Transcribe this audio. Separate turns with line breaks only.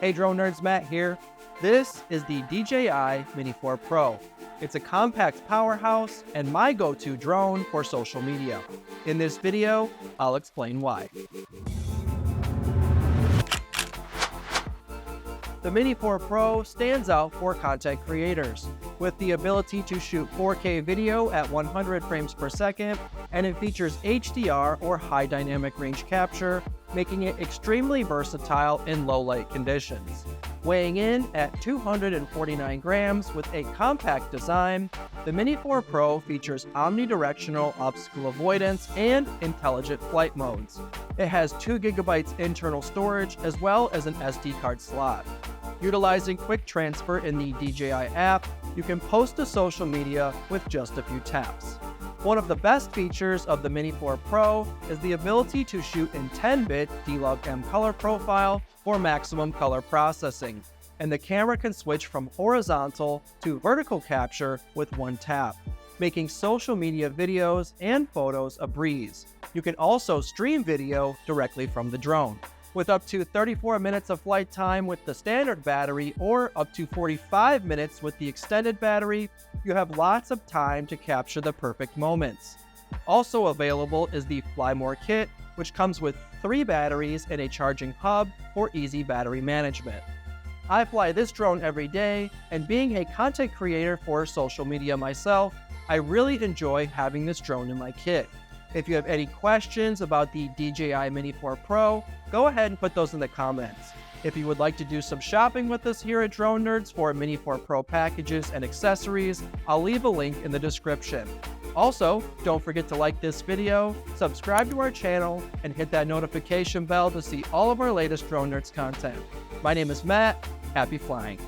Hey drone nerds, Matt here. This is the DJI Mini 4 Pro. It's a compact powerhouse and my go-to drone for social media. In this video, I'll explain why. The Mini 4 Pro stands out for content creators with the ability to shoot 4K video at 100 frames per second, and it features HDR or high dynamic range capture, making it extremely versatile in low light conditions. Weighing in at 249 grams with a compact design, the Mini 4 Pro features omnidirectional obstacle avoidance and intelligent flight modes. It has 2 GB internal storage as well as an SD card slot. Utilizing quick transfer in the DJI app, you can post to social media with just a few taps. One of the best features of the Mini 4 Pro is the ability to shoot in 10-bit D-Log-M color profile for maximum color processing, and the camera can switch from horizontal to vertical capture with one tap, making social media videos and photos a breeze. You can also stream video directly from the drone. With up to 34 minutes of flight time with the standard battery or up to 45 minutes with the extended battery, you have lots of time to capture the perfect moments. Also available is the Fly More kit, which comes with 3 batteries and a charging hub for easy battery management. I fly this drone every day, and being a content creator for social media myself, I really enjoy having this drone in my kit. If you have any questions about the DJI Mini 4 Pro, go ahead and put those in the comments. If you would like to do some shopping with us here at Drone Nerds for Mini 4 Pro packages and accessories, I'll leave a link in the description. Also, don't forget to like this video, subscribe to our channel, and hit that notification bell to see all of our latest Drone Nerds content. My name is Matt. Happy flying.